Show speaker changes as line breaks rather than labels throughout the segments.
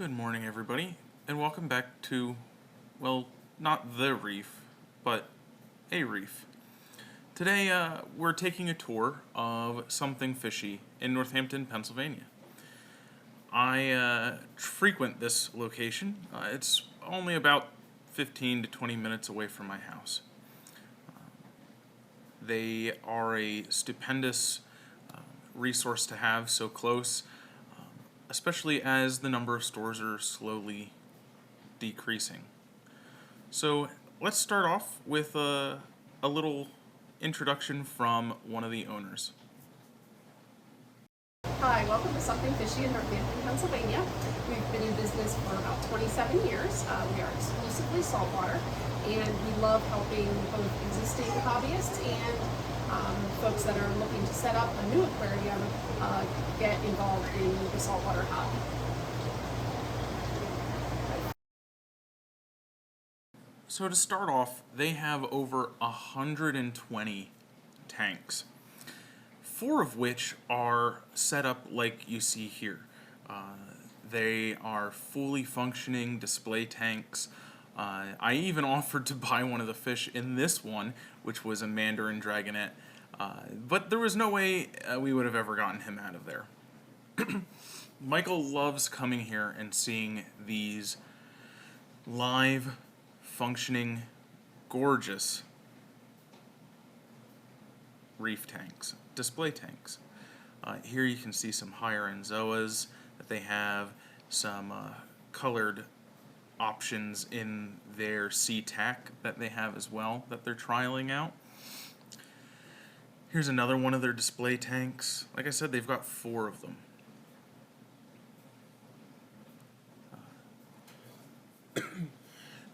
Good morning, everybody, and welcome back to, well, not the reef, but a reef. Today, we're taking a tour of Something Fishy in Northampton, Pennsylvania. I frequent this location. It's only about 15 to 20 minutes away from my house. They are a stupendous resource to have so close, especially as the number of stores are slowly decreasing. So let's start off with a little introduction from one of the owners.
Hi, welcome to Something Fishy in Northampton, Pennsylvania. We've been in business for about 27 years. We are exclusively saltwater, and we love helping both existing hobbyists and folks that are looking to set up a new aquarium get involved in the saltwater hobby.
So to start off, they have over 120 tanks, 4 of which are set up like you see here. They are fully functioning display tanks. I even offered to buy one of the fish in this one, which was a mandarin dragonet, but there was no way we would have ever gotten him out of there. Michael loves coming here and seeing these live, functioning, gorgeous reef tanks, display tanks. Here you can see some higher end zoas that they have, some colored options in their sea tack that they have as well that they're trialing out. Here's another one of their display tanks. Like I said, they've got 4 of them.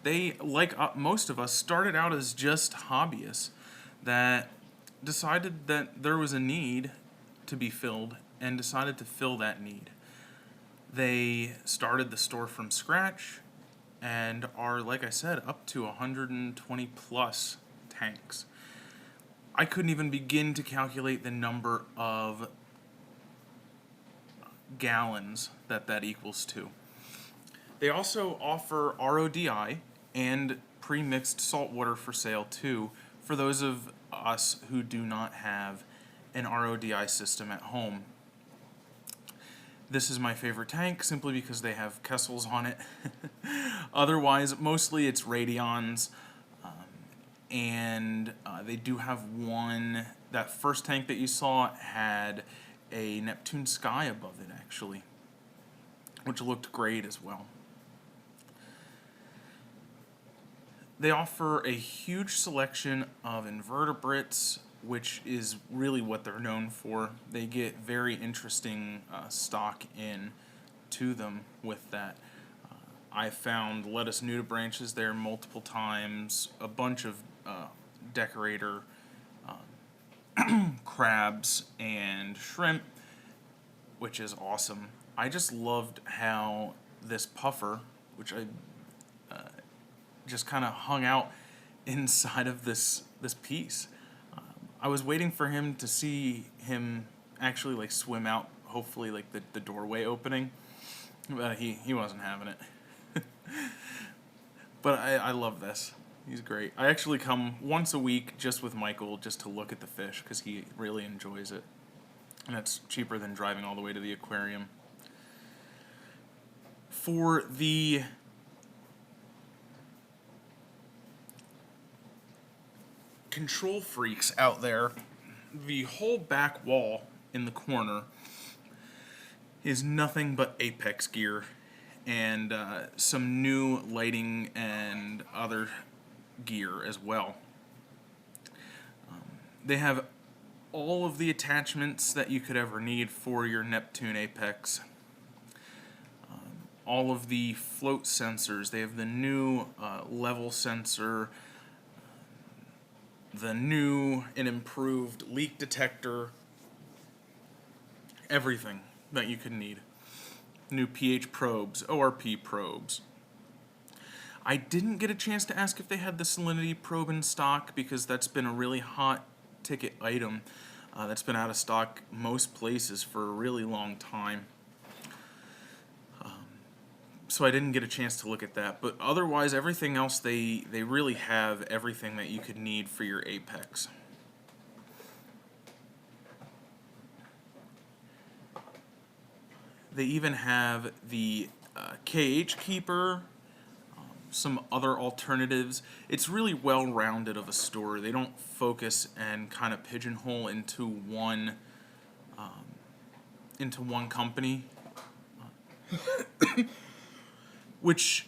They, like most of us, started out as just hobbyists that decided that there was a need to be filled and decided to fill that need. They started the store from scratch and are, like I said, up to 120 plus tanks. I couldn't even begin to calculate the number of gallons that equals to. They also offer RODI and pre-mixed salt water for sale too, for those of us who do not have an RODI system at home. This is my favorite tank simply because they have Kessels on it. Otherwise, mostly it's Radions, and they do have one. That first tank that you saw had a Neptune Sky above it, actually, which looked great as well. They offer a huge selection of invertebrates, which is really what they're known for. They get very interesting stock in to them with that. I found lettuce nudibranches there multiple times, a bunch of decorator crabs and shrimp, which is awesome. I just loved how this puffer, which I just kind of hung out inside of this piece. I was waiting for him to see him actually like swim out, hopefully like the doorway opening, but he wasn't having it. But I love this. He's great. I actually come once a week just with Michael just to look at the fish because he really enjoys it. And it's cheaper than driving all the way to the aquarium. For the control freaks out there, the whole back wall in the corner is nothing but Apex gear and some new lighting and other gear as well. They have all of the attachments that you could ever need for your Neptune Apex. All of the float sensors. They have the new level sensor, the new and improved leak detector, everything that you could need. New pH probes, ORP probes. I didn't get a chance to ask if they had the salinity probe in stock because that's been a really hot ticket item that's been out of stock most places for a really long time. so I didn't get a chance to look at that. But otherwise, everything else, they really have everything that you could need for your Apex. They even have the KH Keeper, some other alternatives. It's really well-rounded of a store. They don't focus and kind of pigeonhole into one company, which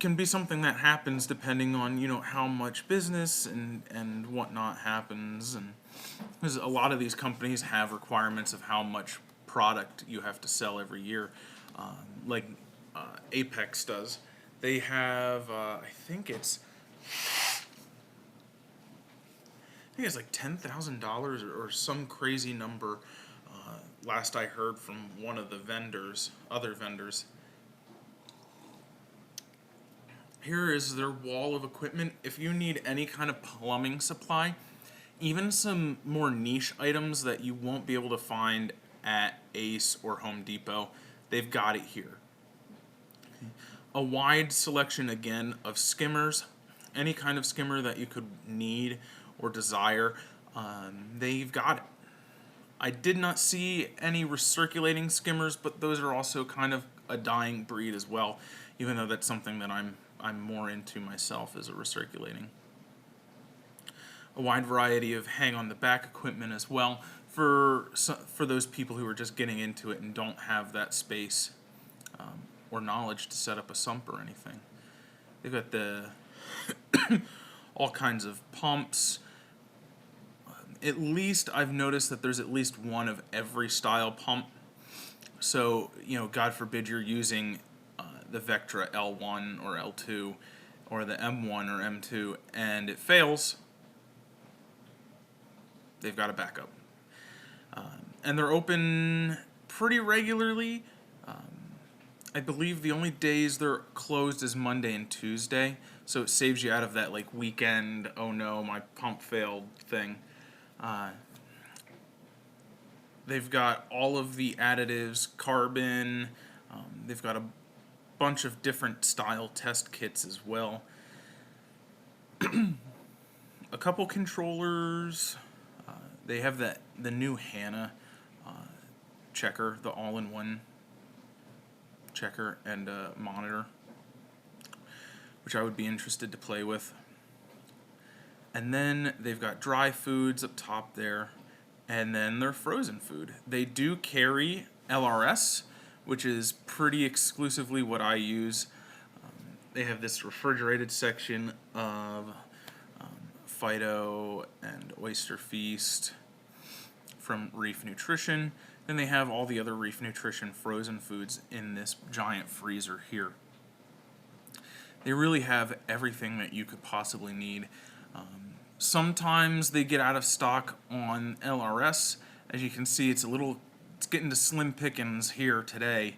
can be something that happens depending on how much business and whatnot happens, and because a lot of these companies have requirements of how much product you have to sell every year, like Apex does. They have I think it's like $10,000 or some crazy number. Last I heard from one of the other vendors. Here is their wall of equipment. If you need any kind of plumbing supply, even some more niche items that you won't be able to find at Ace or Home Depot, they've got it here. A wide selection again of skimmers, any kind of skimmer that you could need or desire, they've got it. I did not see any recirculating skimmers, but those are also kind of a dying breed as well, even though that's something that I'm more into myself, is a recirculating. A wide variety of hang on the back equipment as well for those people who are just getting into it and don't have that space or knowledge to set up a sump or anything. They've got the all kinds of pumps. At least I've noticed that there's at least one of every style pump. So, God forbid you're using the Vectra L1 or L2 or the M1 or M2 and it fails, they've got a backup. And they're open pretty regularly. I believe the only days they're closed is Monday and Tuesday, so it saves you out of that weekend, oh no, my pump failed thing. They've got all of the additives, carbon. They've got a bunch of different style test kits as well. A couple controllers. They have the new HANA checker, the all-in-one checker and monitor, which I would be interested to play with. And then they've got dry foods up top there, and then their frozen food. They do carry LRS, which is pretty exclusively what I use. They have this refrigerated section of Fido and Oyster Feast from Reef Nutrition. Then they have all the other Reef Nutrition frozen foods in this giant freezer here. They really have everything that you could possibly need. Sometimes they get out of stock on LRS. As you can see, it's getting to slim pickings here today.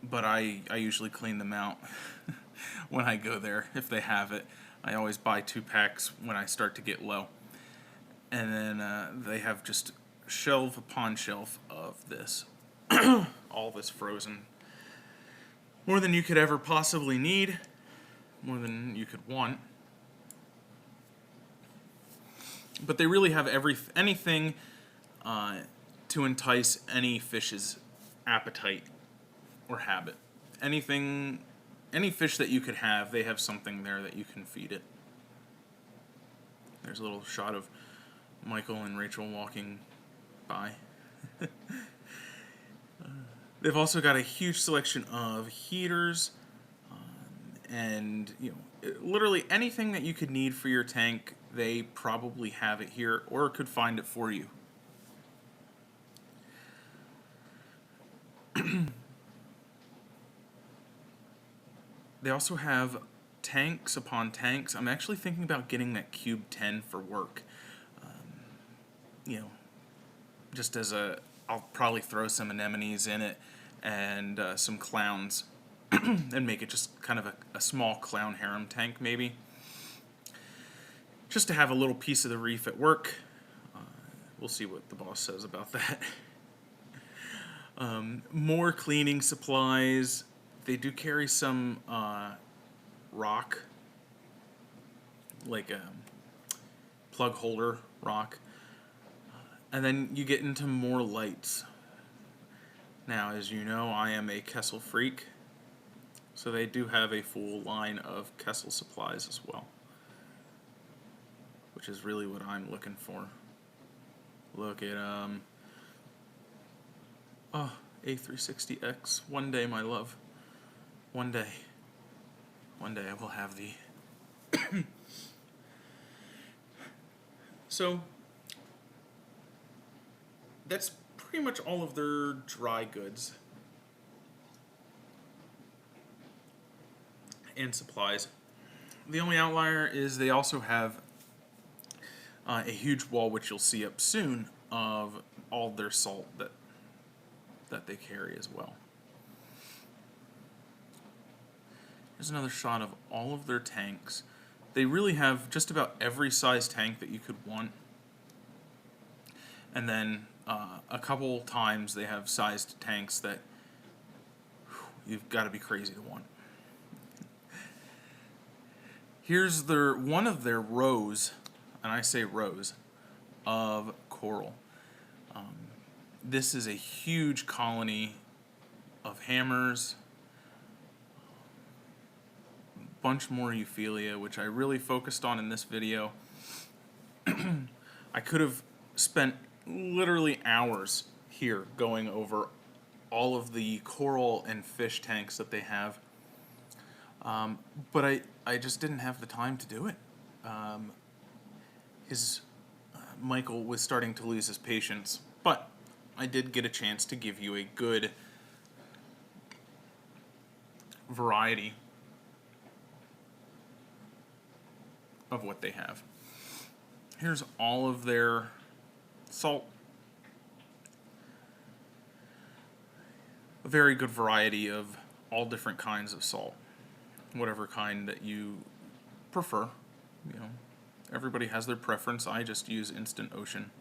But I usually clean them out when I go there, if they have it. I always buy 2 packs when I start to get low. And then they have just shelf upon shelf of this. All this frozen. More than you could ever possibly need. More than you could want. But they really have anything to entice any fish's appetite or habit. Any fish that you could have, they have something there that you can feed it. There's a little shot of Michael and Rachel walking by. They've also got a huge selection of heaters and literally anything that you could need for your tank. They probably have it here or could find it for you. They also have tanks upon tanks. I'm actually thinking about getting that Cube 10 for work. Just as I'll probably throw some anemones in it and some clowns and make it just kind of a small clown harem tank maybe. Just to have a little piece of the reef at work. We'll see what the boss says about that. More cleaning supplies. They do carry some rock, like a plug holder rock. And then you get into more lights. Now, as you know, I am a Kessel freak, so they do have a full line of Kessel supplies as well, which is really what I'm looking for. Look at oh, A360X. One day, my love. One day. One day I will have the. So that's pretty much all of their dry goods and supplies. The only outlier is they also have a huge wall, which you'll see up soon, of all their salt that they carry as well. Here's another shot of all of their tanks. They really have just about every size tank that you could want. And then a couple times they have sized tanks that you've got to be crazy to want. Here's one of their rows, and I say rows, of coral. This is a huge colony of hammers, a bunch more Euphyllia, which I really focused on in this video. I could have spent literally hours here going over all of the coral and fish tanks that they have, but I just didn't have the time to do it. Michael was starting to lose his patience, but I did get a chance to give you a good variety of what they have. Here's all of their salt. A very good variety of all different kinds of salt. Whatever kind that you prefer. You know, everybody has their preference. I just use Instant Ocean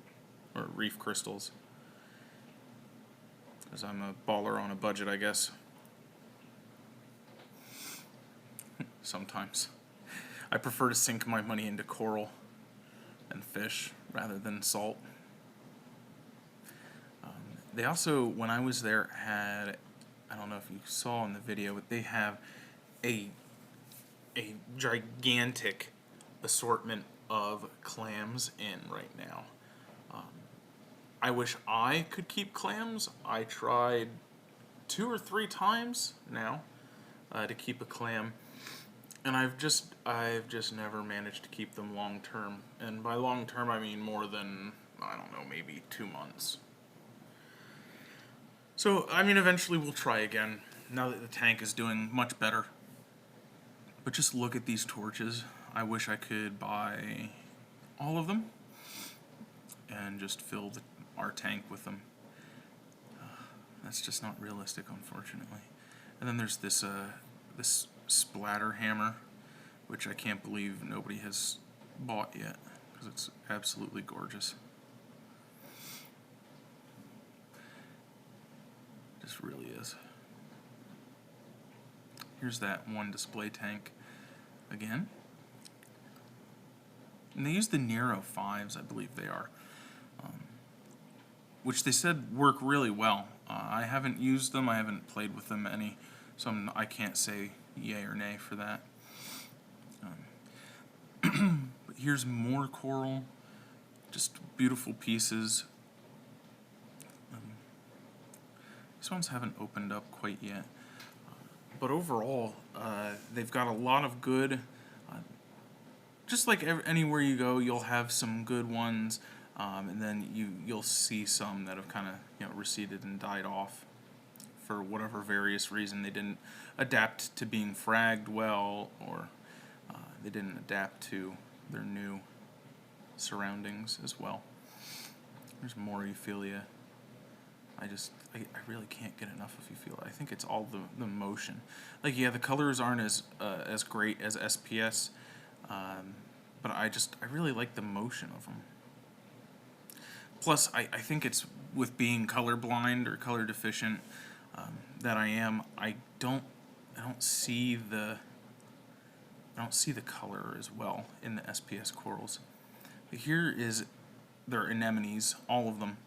or Reef Crystals, because I'm a baller on a budget, I guess. Sometimes. I prefer to sink my money into coral and fish rather than salt. They also, when I was there, had, I don't know if you saw in the video, but they have a gigantic assortment of clams in right now. I wish I could keep clams. I tried 2 or 3 times now to keep a clam, and I've just never managed to keep them long term. And by long term, I mean more than, I don't know, maybe 2 months. So, I mean, eventually we'll try again, now that the tank is doing much better. But just look at these torches. I wish I could buy all of them and just fill our tank with them. That's just not realistic, unfortunately. And then there's this splatter hammer, which I can't believe nobody has bought yet, because it's absolutely gorgeous. Just really is. Here's that one display tank again. And they use the Nero 5s, I believe they are, which they said work really well. I haven't used them, I haven't played with them any, so I can't say yay or nay for that. But here's more coral, just beautiful pieces. These ones haven't opened up quite yet. But overall, they've got a lot of good, just like anywhere you go, you'll have some good ones, and then you'll see some that have kind of receded and died off for whatever various reason. They didn't adapt to being fragged well, or they didn't adapt to their new surroundings as well. There's more Euphyllia. I really can't get enough of Euphyllia. I think it's all the motion. Like, yeah, the colors aren't as great as SPS, but I really like the motion of them. Plus, I think it's with being colorblind or color deficient that I am. I don't see the color as well in the SPS corals. But here is their anemones, all of them.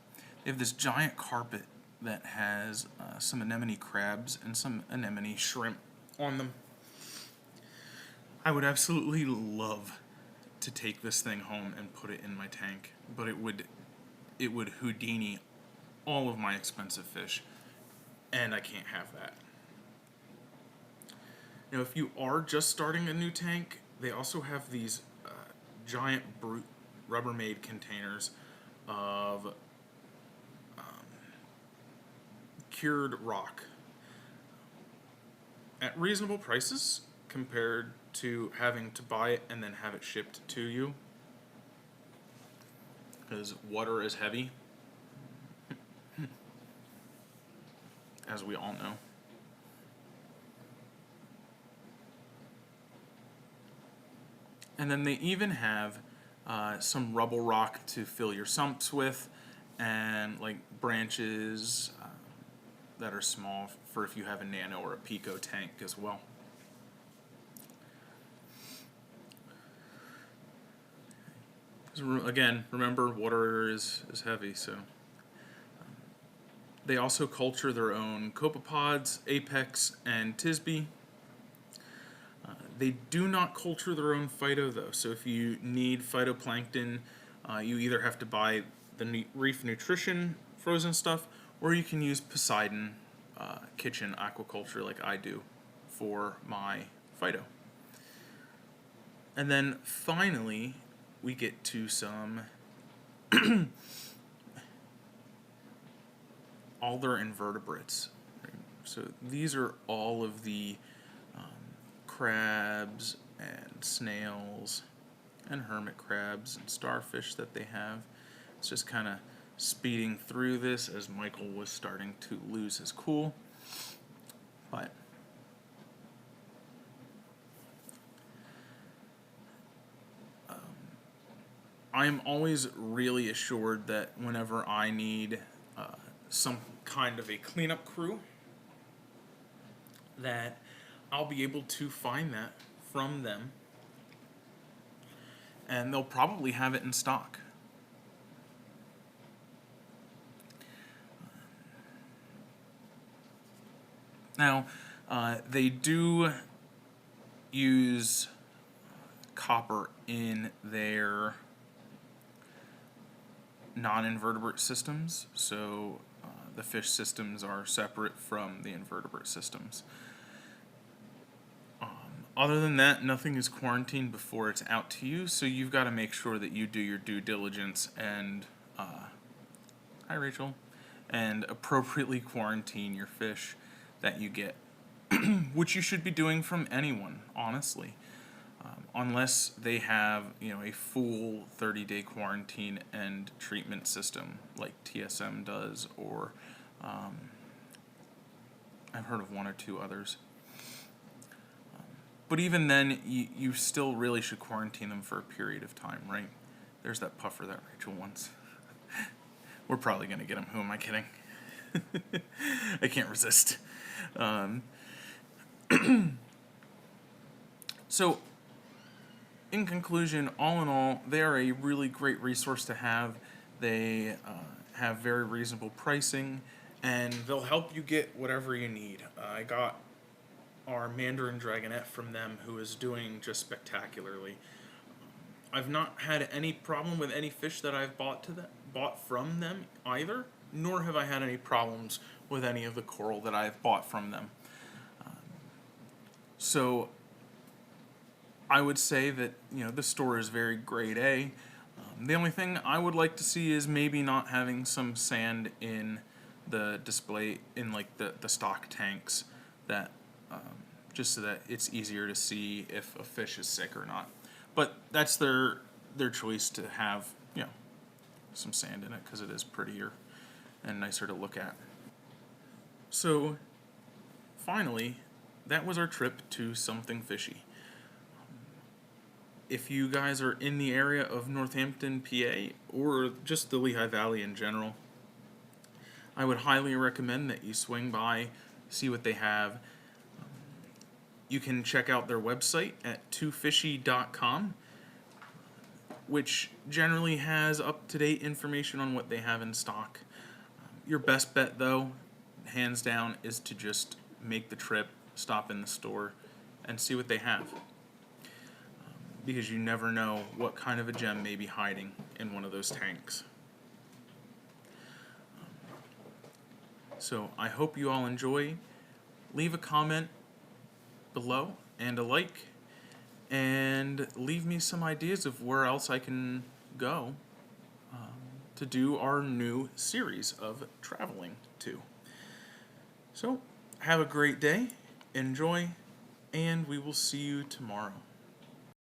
They have this giant carpet that has some anemone crabs and some anemone shrimp on them. I would absolutely love to take this thing home and put it in my tank, but it would Houdini all of my expensive fish, and I can't have that. Now, if you are just starting a new tank, they also have these giant brute Rubbermaid containers of cured rock at reasonable prices compared to having to buy it and then have it shipped to you, because water is heavy, as we all know. And then they even have some rubble rock to fill your sumps with, and like branches that are small for if you have a nano or a pico tank as well. Again, remember, water is heavy, so. They also culture their own copepods, apex, and tisbe. They do not culture their own phyto, though, so if you need phytoplankton, you either have to buy the Reef Nutrition frozen stuff, or you can use Poseidon kitchen aquaculture like I do for my phyto. And then finally, we get to some all their invertebrates. So these are all of the crabs and snails and hermit crabs and starfish that they have. It's just kind of speeding through this as Michael was starting to lose his cool. But I am always really assured that whenever I need some kind of a cleanup crew, that I'll be able to find that from them, and they'll probably have it in stock. Now, they do use copper in their non-invertebrate systems, so the fish systems are separate from the invertebrate systems. Other than that, nothing is quarantined before it's out to you, so you've got to make sure that you do your due diligence and, hi Rachel, and appropriately quarantine your fish that you get, which you should be doing from anyone, honestly, unless they have, a full 30-day quarantine and treatment system like TSM does, or I've heard of one or two others. But even then, you still really should quarantine them for a period of time, right? There's that puffer that Rachel wants. We're probably going to get him. Who am I kidding? I can't resist. So, in conclusion, all in all, they are a really great resource to have. They have very reasonable pricing, and they'll help you get whatever you need. I got our Mandarin Dragonette from them, who is doing just spectacularly. I've not had any problem with any fish that I've bought from them either, nor have I had any problems with any of the coral that I've bought from them. So I would say that the store is very grade A. The only thing I would like to see is maybe not having some sand in the display, in like the stock tanks, that just so that it's easier to see if a fish is sick or not. But that's their choice to have some sand in it, because it is prettier and nicer to look at. So finally, that was our trip to Something Fishy. if you guys are in the area of Northampton, PA, or just the Lehigh Valley in general, I would highly recommend that you swing by, see what they have. You can check out their website at twofishy.com, which generally has up-to-date information on what they have in stock. Your best bet, though, hands down, is to just make the trip, stop in the store, and see what they have. Because you never know what kind of a gem may be hiding in one of those tanks. So I hope you all enjoy. Leave a comment below and a like, and leave me some ideas of where else I can go to do our new series of traveling to. So have a great day, enjoy, and we will see you tomorrow.